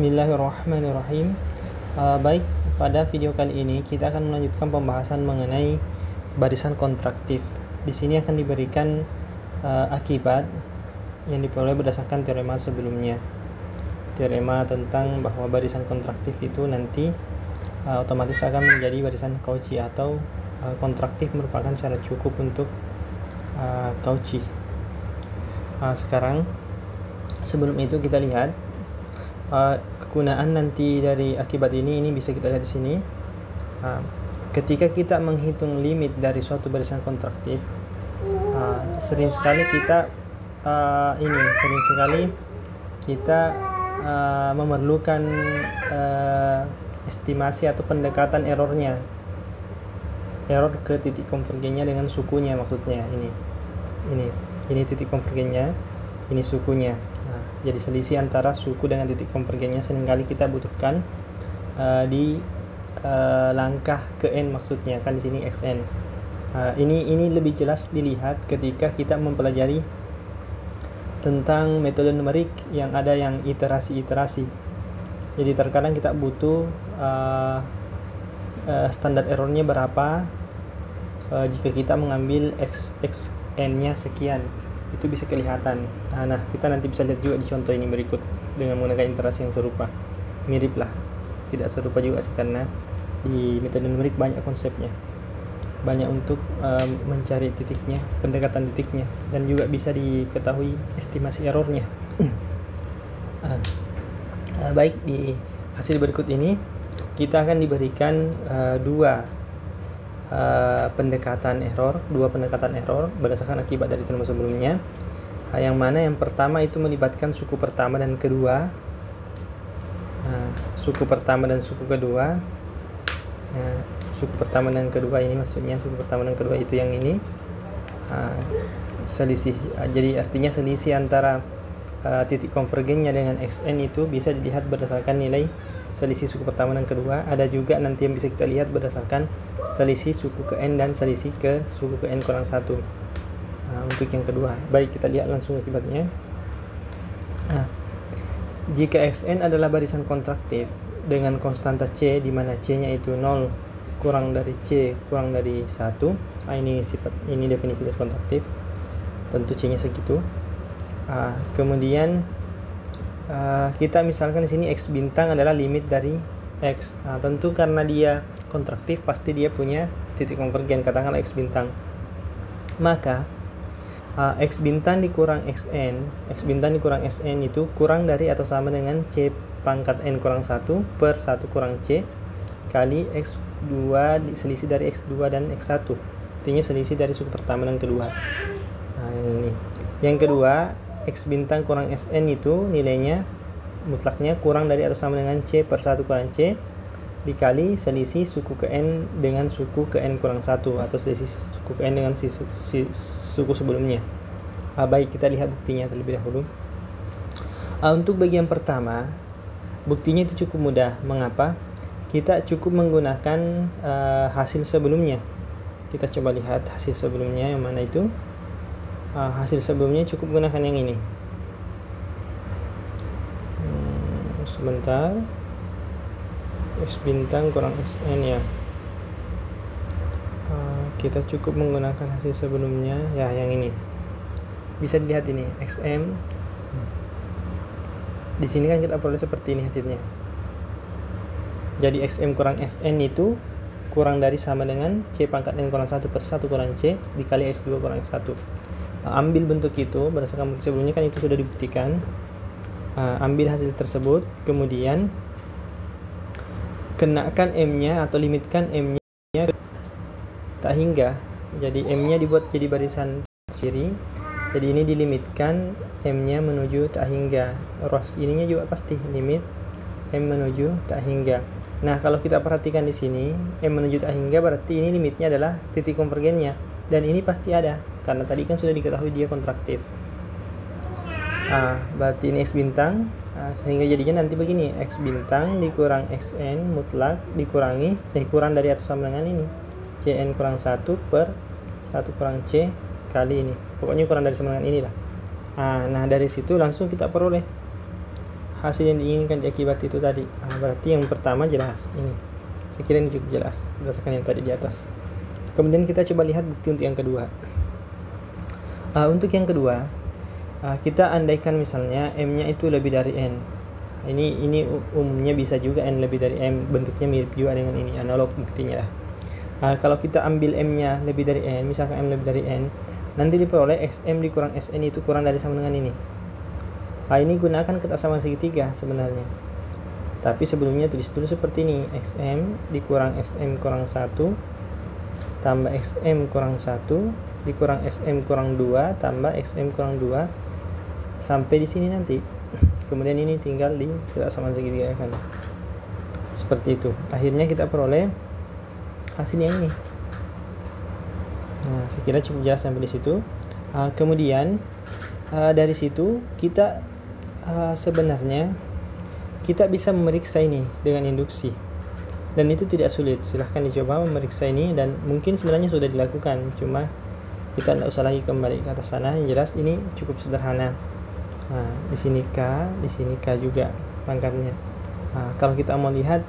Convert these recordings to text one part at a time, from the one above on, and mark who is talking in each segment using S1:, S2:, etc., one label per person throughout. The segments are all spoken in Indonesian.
S1: Bismillahirrahmanirrahim. Baik, pada video kali ini kita akan melanjutkan pembahasan mengenai barisan kontraktif. Di sini akan diberikan akibat yang diperoleh berdasarkan teorema sebelumnya. Teorema tentang bahwa barisan kontraktif itu nanti otomatis akan menjadi barisan Cauchy atau kontraktif merupakan syarat cukup untuk Cauchy. Sekarang sebelum itu kita lihat kegunaan nanti dari akibat ini bisa kita lihat di sini. Ketika kita menghitung limit dari suatu barisan kontraktif, sering sekali kita memerlukan estimasi atau pendekatan errornya, error ke titik konvergennya dengan sukunya, maksudnya ini titik konvergennya, ini sukunya. Jadi selisih antara suku dengan titik konvergennya seringkali kita butuhkan di langkah ke n, maksudnya kan di sini xn. Ini lebih jelas dilihat ketika kita mempelajari tentang metode numerik yang ada yang iterasi-iterasi. Jadi terkadang kita butuh standar errornya berapa jika kita mengambil xn-nya sekian. Itu bisa kelihatan. Nah, kita nanti bisa lihat juga di contoh ini berikut dengan menggunakan iterasi yang serupa. Mirip lah, tidak serupa juga sih, karena di metode numerik banyak konsepnya, banyak untuk mencari titiknya, pendekatan titiknya, dan juga bisa diketahui estimasi errornya. Baik, di hasil berikut ini kita akan diberikan dua pendekatan error berdasarkan akibat dari teorema sebelumnya, yang mana yang pertama itu melibatkan suku pertama dan kedua. Suku pertama dan suku kedua. Suku pertama dan kedua ini maksudnya suku pertama dan kedua itu yang ini selisih. Jadi artinya selisih antara titik konvergennya dengan xn itu bisa dilihat berdasarkan nilai selisih suku pertama dan kedua. Ada juga nanti yang bisa kita lihat berdasarkan selisih suku ke n dan selisih ke suku ke n kurang 1 untuk yang kedua. Baik, kita lihat langsung akibatnya. Jika xn adalah barisan kontraktif dengan konstanta c, di mana c nya itu 0 kurang dari c kurang dari 1, ini definisi dari kontraktif, tentu c nya segitu. Kemudian kita misalkan di sini x bintang adalah limit dari x. Tentu karena dia kontraktif pasti dia punya titik konvergen, katakanlah x bintang. Maka x bintang dikurang xn, itu kurang dari atau sama dengan c pangkat n kurang 1 per 1 kurang c kali x2 selisih dari x2 dan x1. Artinya selisih dari suku pertama dan kedua. Ini. Yang kedua, x bintang kurang xn itu nilainya mutlaknya kurang dari atau sama dengan c per 1 kurang c dikali selisih suku ke n dengan suku ke n kurang 1, atau selisih suku ke n dengan suku sebelumnya. Baik, kita lihat buktinya terlebih dahulu. Untuk bagian pertama, buktinya itu cukup mudah. Mengapa? Kita cukup menggunakan hasil sebelumnya. Kita coba lihat hasil sebelumnya yang mana itu. Hasil sebelumnya cukup gunakan yang ini. Sebentar, x bintang kurang xn ya. Kita cukup menggunakan hasil sebelumnya ya, yang ini. Bisa dilihat ini xm. Di sini kan kita peroleh seperti ini hasilnya. Jadi xm kurang xn itu kurang dari sama dengan c pangkat n kurang 1 per 1 kurang c dikali x2 kurang x1. Ambil bentuk itu berdasarkan bukti sebelumnya, kan itu sudah dibuktikan. Ambil hasil tersebut, kemudian kenakan m-nya atau limitkan m-nya tak hingga. Jadi m-nya dibuat jadi barisan kiri. Jadi ini dilimitkan m-nya menuju tak hingga. Ros ininya juga pasti limit m menuju tak hingga. Nah, kalau kita perhatikan di sini m menuju tak hingga berarti ini limitnya adalah titik konvergennya, dan ini pasti ada karena tadi kan sudah diketahui dia kontraktif. Berarti ini x bintang, sehingga jadinya nanti begini, x bintang dikurang xn mutlak dikurangi kurang dari atau sama dengan ini cn kurang 1 per 1 kurang c kali ini, pokoknya kurang dari sama dengan inilah. Nah, dari situ langsung kita peroleh hasil yang diinginkan di akibat itu tadi. Berarti yang pertama jelas ini. Saya kira ini cukup jelas berdasarkan yang tadi di atas. Kemudian kita coba lihat bukti untuk yang kedua. Untuk yang kedua, kita andaikan misalnya M-nya itu lebih dari N. Ini umumnya bisa juga N lebih dari M, bentuknya mirip juga dengan ini, analog buktinya lah. Kalau kita ambil M-nya lebih dari N, misalkan M lebih dari N, nanti diperoleh XM dikurang SN itu kurang dari sama dengan ini. Ini gunakan kesamaan segitiga sebenarnya. Tapi sebelumnya tulis dulu seperti ini, XM dikurang SM kurang 1 tambah XM kurang 1 dikurang SM kurang 2 tambah XM kurang 2 sampai di sini nanti. Kemudian ini tinggal di kesamaan segitiga kan. Seperti itu. Akhirnya kita peroleh hasilnya ini. Nah, saya kira cukup jelas sampai di situ. Kemudian dari situ kita sebenarnya kita bisa memeriksa ini dengan induksi, dan itu tidak sulit. Silahkan dicoba memeriksa ini, dan mungkin sebenarnya sudah dilakukan, cuma kita tidak usah lagi kembali ke atas sana. Yang jelas ini cukup sederhana. Di sini K, di sini K juga pangkatnya. Kalau kita mau lihat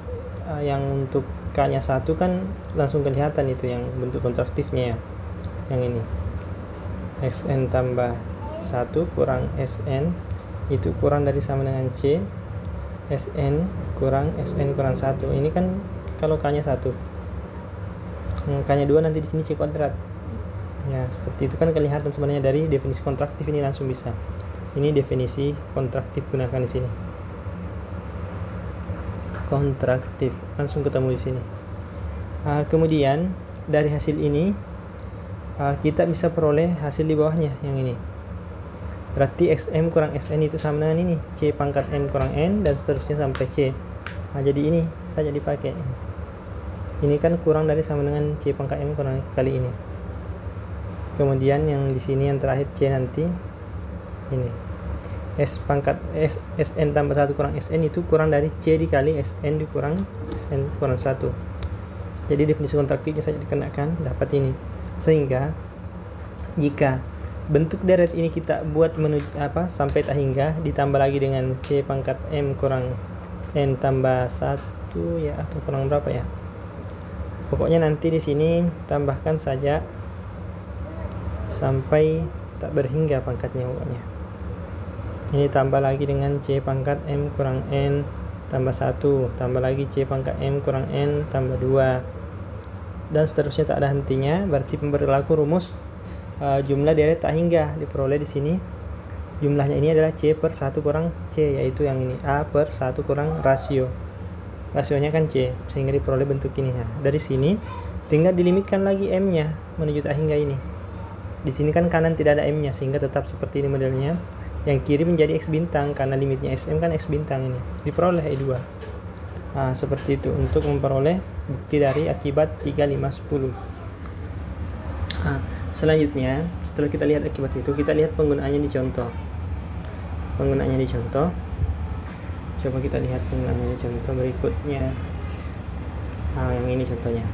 S1: yang untuk K-nya 1 kan langsung kelihatan itu yang bentuk kontraktifnya ya. Yang ini XN tambah 1 kurang SN itu kurang dari sama dengan C, SN kurang SN kurang 1. Ini kan kalau K-nya 1. K-nya 2 nanti di sini C kuadrat. Ya, seperti itu kan kelihatan sebenarnya dari definisi kontraktif ini langsung bisa. Ini definisi kontraktif, gunakan di sini. Kontraktif langsung ketemu di sini. Kemudian dari hasil ini kita bisa peroleh hasil di bawahnya yang ini. Berarti XM kurang SN itu sama dengan ini, C pangkat N kurang N, dan seterusnya sampai C. Jadi ini saja dipakai. Ini kan kurang dari sama dengan C pangkat M kurang kali ini. Kemudian yang di sini yang terakhir C nanti ini. S pangkat SN tambah 1 kurang SN itu kurang dari C dikali SN dikurang SN kurang 1. Jadi definisi kontraktifnya saja dikenakan, dapat ini. Sehingga jika bentuk deret ini kita buat menuju sampai tak hingga, ditambah lagi dengan C pangkat M kurang N tambah 1 ya, atau kurang berapa ya. Pokoknya nanti di sini tambahkan saja sampai tak berhingga pangkatnya pokoknya. Ini tambah lagi dengan C pangkat M kurang N tambah 1, tambah lagi C pangkat M kurang N tambah 2, dan seterusnya tak ada hentinya. Berarti berlaku rumus jumlah deret tak hingga diperoleh di sini. Jumlahnya ini adalah C per 1 kurang C, yaitu yang ini A per 1 kurang rasio. Rasionya kan C, sehingga diperoleh bentuk ini. Dari sini tinggal dilimitkan lagi M-nya menuju tak hingga ini. Di sini kan kanan tidak ada M-nya, sehingga tetap seperti ini modelnya. Yang kiri menjadi X bintang karena limitnya SM kan X bintang ini. Diperoleh E2. Seperti itu untuk memperoleh bukti dari akibat 3, 5, 10. Selanjutnya, setelah kita lihat akibat itu, kita lihat penggunaannya di contoh. Penggunaannya di contoh. Coba kita lihat penggunaannya di contoh berikutnya. Yang ini contohnya.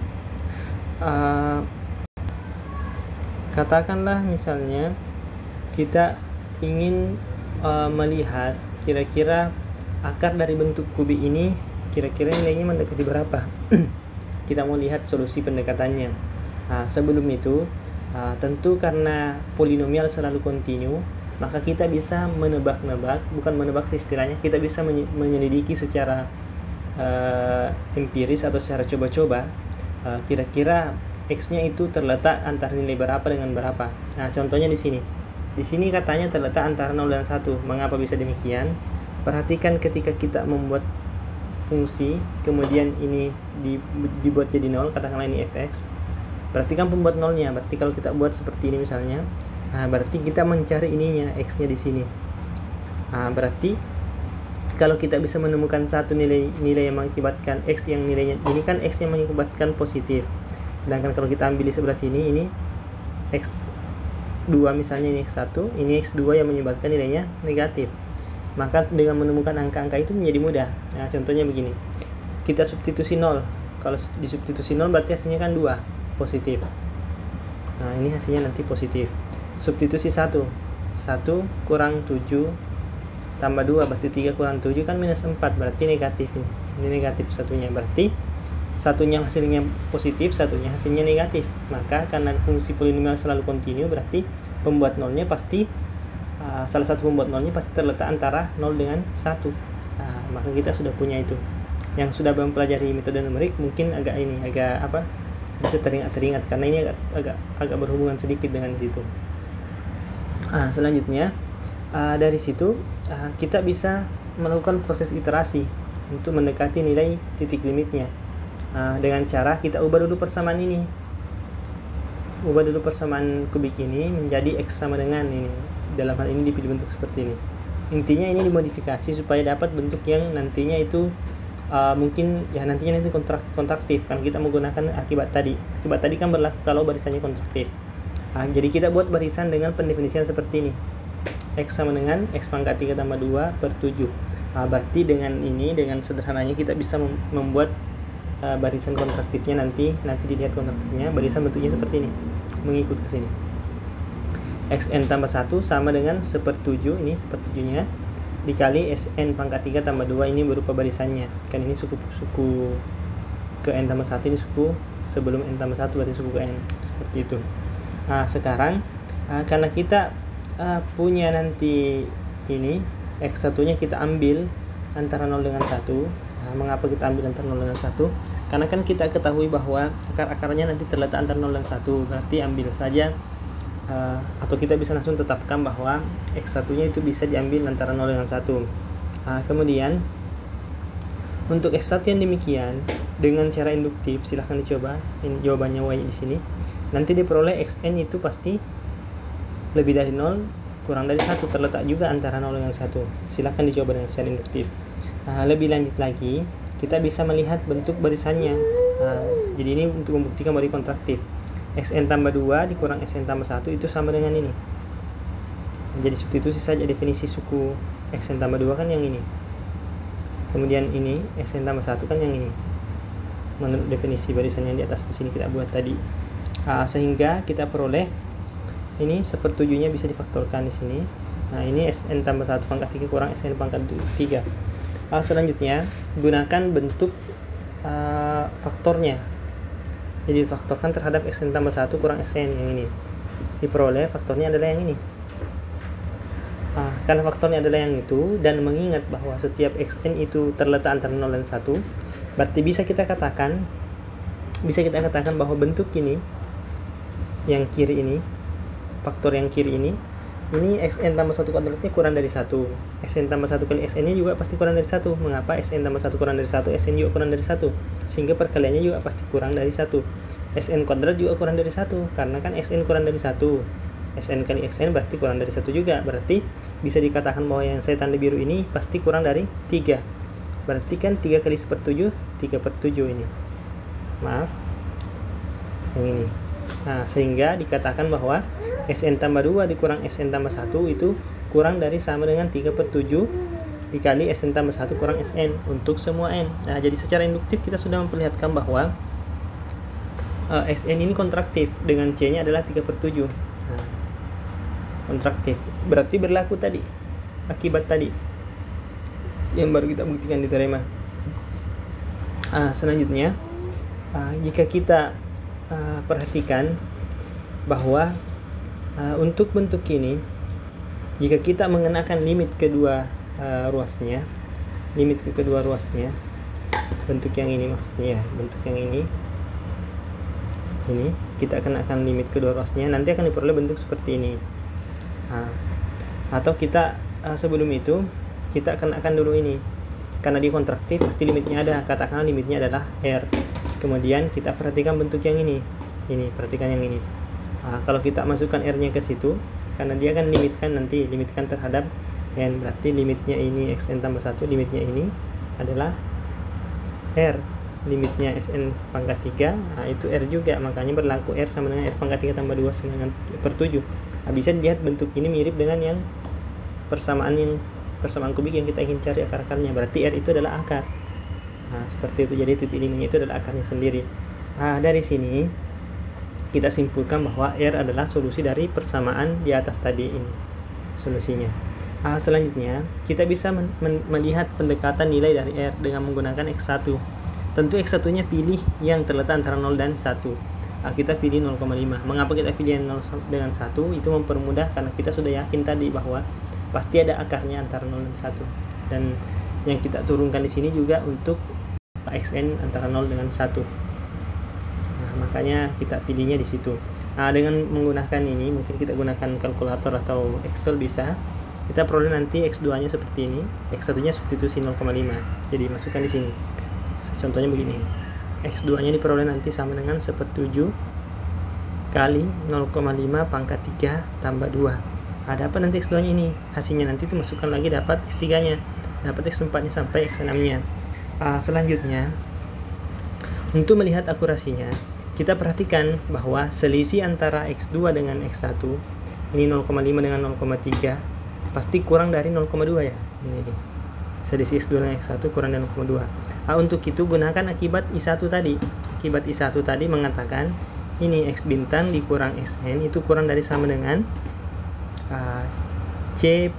S1: Katakanlah misalnya kita ingin melihat kira-kira akar dari bentuk kubik ini kira-kira nilainya mendekati berapa. Kita mau lihat solusi pendekatannya. Sebelum itu tentu karena polinomial selalu kontinu, maka kita bisa menebak-nebak, bukan menebak istilahnya, kita bisa menyelidiki secara empiris atau secara coba-coba kira-kira X-nya itu terletak antara nilai berapa dengan berapa. Contohnya di sini. Di sini katanya terletak antara 0 dan 1. Mengapa bisa demikian? Perhatikan ketika kita membuat fungsi, kemudian ini dibuat jadi 0, katakanlah ini fx. Perhatikan pembuat nolnya. Berarti kalau kita buat seperti ini misalnya, berarti kita mencari ininya, X-nya di sini. Berarti kalau kita bisa menemukan satu nilai yang mengakibatkan X yang nilainya ini kan X yang mengakibatkan positif. Sedangkan kalau kita ambil di sebelah sini, ini X2 misalnya, ini X1, ini X2 yang menyebabkan nilainya negatif. Maka dengan menemukan angka-angka itu menjadi mudah. Contohnya begini. Kita substitusi 0. Kalau disubstitusi 0 berarti hasilnya kan 2, positif. Ini hasilnya nanti positif. Substitusi 1 kurang 7 tambah 2 berarti 3 kurang 7 kan minus 4, berarti negatif ini negatif satunya, berarti satunya hasilnya positif, satunya hasilnya negatif. Maka karena fungsi polinomial selalu kontinu, berarti pembuat nolnya pasti salah satu pembuat nolnya pasti terletak antara 0 dengan 1. Maka kita sudah punya itu. Yang sudah mempelajari metode numerik mungkin agak bisa teringat karena ini agak berhubungan sedikit dengan situ. Selanjutnya dari situ kita bisa melakukan proses iterasi untuk mendekati nilai titik limitnya dengan cara kita ubah dulu persamaan ini. Ubah dulu persamaan kubik ini menjadi X sama dengan ini. Dalam hal ini dipilih bentuk seperti ini. Intinya ini dimodifikasi supaya dapat bentuk yang nantinya itu nantinya kontraktif, kan kita menggunakan akibat tadi kan berlaku kalau barisannya kontraktif. Jadi kita buat barisan dengan pendefinisian seperti ini, X sama dengan X pangkat 3 tambah 2 per 7. Berarti dengan sederhananya kita bisa membuat barisan kontraktifnya. Nanti dilihat kontraktifnya, barisan bentuknya seperti ini, mengikut ke sini. Xn tambah 1 sama dengan 1/7, ini 1/7-nya dikali Sn pangkat 3 tambah 2, ini berupa barisannya. Kan ini suku ke N tambah 1, ini suku sebelum N tambah 1, berarti suku ke N. Seperti itu. Sekarang karena kita punya nanti ini, X1-nya kita ambil antara 0 dengan 1. Mengapa kita ambil antara 0 dengan 1? Karena kan kita ketahui bahwa akar-akarnya nanti terletak antara 0 dan 1. Berarti ambil saja atau kita bisa langsung tetapkan bahwa X1-nya itu bisa diambil antara 0 dengan 1. Kemudian untuk X1 yang demikian dengan cara induktif silahkan dicoba. Ini jawabannya Y di sini. Nanti diperoleh Xn itu pasti lebih dari 0 kurang dari 1, terletak juga antara 0 dengan 1. Silahkan dicoba dengan cara induktif. Lebih lanjut lagi, kita bisa melihat bentuk barisannya. Jadi ini untuk membuktikan bari kontraktif. Xn tambah 2 dikurang Xn tambah 1 itu sama dengan ini. Jadi substitusi saja definisi suku Xn tambah 2 kan yang ini. Kemudian ini Xn tambah 1 kan yang ini. Menurut definisi barisan yang di atas di sini kita buat tadi. Sehingga kita peroleh ini 1/7-nya bisa difaktorkan di sini. Ini Sn tambah 1 pangkat 3 kurang Sn pangkat 3. Selanjutnya gunakan bentuk faktornya. Jadi difaktorkan terhadap Xn tambah 1 kurang Sn yang ini. Diperoleh faktornya adalah yang ini. Karena faktornya adalah yang itu dan mengingat bahwa setiap Xn itu terletak antara 0 dan 1, berarti bisa kita katakan bahwa bentuk ini yang kiri ini, faktor yang kiri ini Xn tambah 1 kuadratnya kurang dari 1. Xn tambah 1 kali Xn nya juga pasti kurang dari 1. Mengapa? Xn tambah 1 kurang dari 1, Xn juga kurang dari 1. Sehingga perkaliannya juga pasti kurang dari 1. Xn kuadrat juga kurang dari 1. Karena kan Xn kurang dari 1. Xn kali Xn berarti kurang dari 1 juga. Berarti bisa dikatakan bahwa yang saya tanda biru ini pasti kurang dari 3. Berarti kan 3 kali 1/7, 3/7 ini. Maaf. Yang ini. Sehingga dikatakan bahwa Sn tambah 2 dikurang Sn tambah 1 itu kurang dari sama dengan 3/7 dikali Sn tambah 1 kurang Sn untuk semua N. Jadi secara induktif kita sudah memperlihatkan bahwa Sn ini kontraktif dengan C-nya adalah 3/7. Kontraktif. Berarti berlaku tadi, akibat tadi yang baru kita buktikan di teorema. Selanjutnya, jika kita perhatikan bahwa untuk bentuk ini, jika kita mengenakan limit kedua ruasnya, bentuk yang ini maksudnya, bentuk yang ini kita kenakan limit kedua ruasnya, nanti akan diperoleh bentuk seperti ini. Atau kita sebelum itu kita kenakan dulu ini, karena dia kontraktif pasti limitnya ada, katakanlah limitnya adalah R. Kemudian kita perhatikan bentuk yang ini perhatikan yang ini. Kalau kita masukkan R-nya ke situ, karena dia akan limitkan terhadap N, berarti limitnya ini Xn tambah 1, limitnya ini adalah R, limitnya Sn pangkat 3, itu R juga, makanya berlaku R sama dengan R pangkat 3 tambah 2 sama dengan per 7. Bisa dilihat bentuk ini mirip dengan yang persamaan kubik yang kita ingin cari akar-akarnya, berarti R itu adalah akar. Seperti itu, jadi titik limitnya itu adalah akarnya sendiri. Dari sini kita simpulkan bahwa R adalah solusi dari persamaan di atas tadi ini, solusinya. Selanjutnya kita bisa melihat pendekatan nilai dari R dengan menggunakan X1. Tentu X1 nya pilih yang terletak antara 0 dan 1. Kita pilih 0,5. Mengapa kita pilih 0 dengan 1? Itu mempermudah karena kita sudah yakin tadi bahwa pasti ada akarnya antara 0 dan 1. Dan yang kita turunkan di sini juga untuk Xn antara 0 dengan 1. Makanya kita pilihnya di situ. Dengan menggunakan ini, mungkin kita gunakan kalkulator atau Excel bisa. Kita peroleh nanti X2 nya seperti ini, X1 nya substitusi 0,5. Jadi masukkan di sini. Contohnya begini. X2 nya diperoleh nanti sama dengan 1/7 kali 0,5 pangkat 3 tambah 2. Dapat nanti X2 nya ini. Hasilnya nanti itu masukkan lagi dapat X3 nya, dapat X4 nya sampai X6 nya. Selanjutnya, untuk melihat akurasinya, kita perhatikan bahwa selisih antara X2 dengan X1, ini 0,5 dengan 0,3, pasti kurang dari 0,2 ya. Ini selisih X2 dengan X1 kurang dari 0,2. Untuk itu gunakan akibat I1 tadi. Akibat I1 tadi mengatakan ini X bintang dikurang Xn itu kurang dari sama dengan C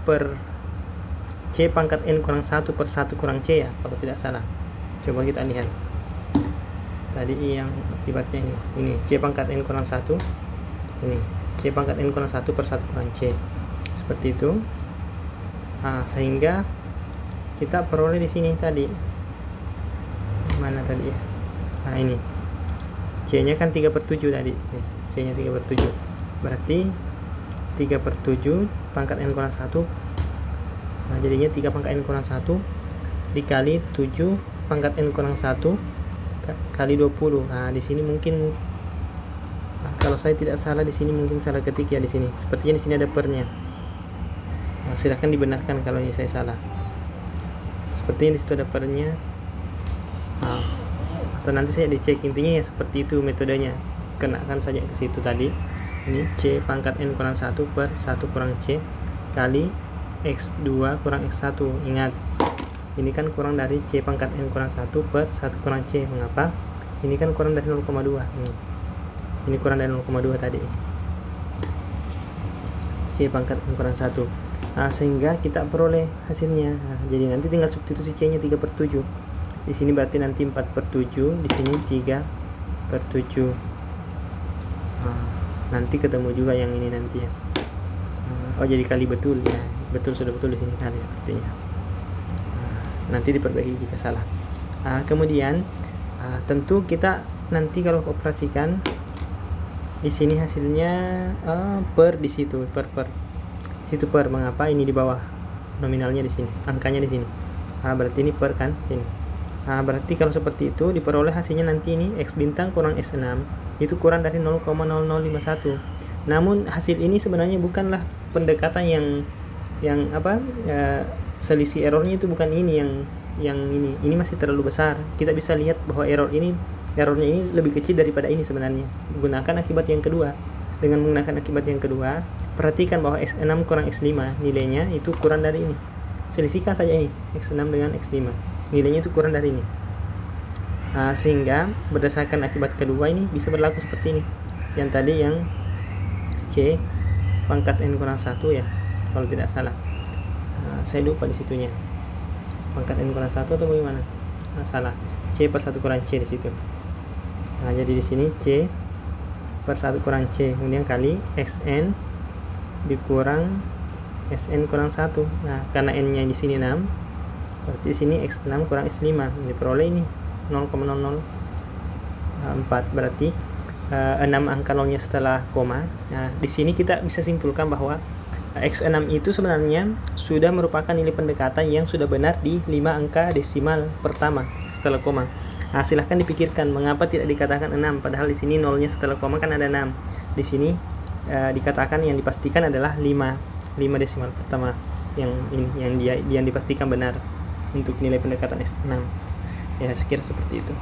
S1: pangkat N kurang 1 per 1 kurang C ya, kalau tidak salah. Coba kita lihat. Tadi yang akibatnya ini C pangkat N kurang 1, ini C pangkat N kurang 1 per 1 kurang C, seperti itu. Sehingga kita peroleh di sini tadi, mana tadi ya, ini C nya kan 3/7 tadi, C nya 3/7, berarti 3/7 pangkat N kurang 1, jadinya 3 pangkat N kurang 1 dikali 7 pangkat N kurang 1 kali 20. Di sini mungkin kalau saya tidak salah di sini mungkin salah ketik ya di sini. Sepertinya di sini ada pernya. Silahkan dibenarkan kalau ini saya salah. Sepertinya di situ ada pernya. Atau nanti saya dicek, intinya ya seperti itu metodenya. Kenakan saja ke situ tadi. Ini C pangkat N kurang 1 per 1 kurang C kali X2 kurang X1. Ingat, ini kan kurang dari C pangkat N kurang 1 per 1 kurang C. Mengapa? Ini kan kurang dari 0,2. Ini kurang dari 0,2 tadi. C pangkat N kurang 1. Sehingga kita peroleh hasilnya. Jadi nanti tinggal substitusi C nya 3/7. Di sini berarti nanti 4/7, di sini 3/7. Nanti ketemu juga yang ini nanti ya. Jadi kali betul ya. Betul, sudah betul di sini kali sepertinya. Nanti diperbaiki jika salah. Kemudian tentu kita nanti kalau operasikan di sini hasilnya per di situ per situ per. Mengapa ini di bawah nominalnya di sini, angkanya di sini? Berarti ini per kan sini. Berarti kalau seperti itu diperoleh hasilnya nanti ini X bintang kurang X6 itu kurang dari 0,0051. Namun hasil ini sebenarnya bukanlah pendekatan yang selisih errornya itu bukan ini yang ini masih terlalu besar. Kita bisa lihat bahwa errornya ini lebih kecil daripada ini sebenarnya. Gunakan akibat yang kedua. Dengan menggunakan akibat yang kedua, perhatikan bahwa X6 kurang X5 nilainya itu kurang dari ini. Selisihkan saja ini X6 dengan X5, nilainya itu kurang dari ini. Sehingga berdasarkan akibat kedua ini bisa berlaku seperti ini. Yang tadi yang C pangkat N kurang 1 ya, kalau tidak salah. Saya lupa di situnya. Pangkat N kurang 1 atau bagaimana? Salah. C per 1 kurang C di situ. Jadi di sini C per 1 kurang C, kemudian kali Xn dikurang Sn kurang 1. Karena N nya di sini 6, berarti di sini X6 kurang X5 diperoleh ini 0,004. Berarti 6 angka nolnya setelah koma. Di sini kita bisa simpulkan bahwa X6 itu sebenarnya sudah merupakan nilai pendekatan yang sudah benar di 5 angka desimal pertama setelah koma. Silahkan dipikirkan mengapa tidak dikatakan 6, padahal di sini nolnya setelah koma kan ada 6. Di sini dikatakan yang dipastikan adalah 5 desimal pertama yang dipastikan benar untuk nilai pendekatan X6. Ya, sekira seperti itu.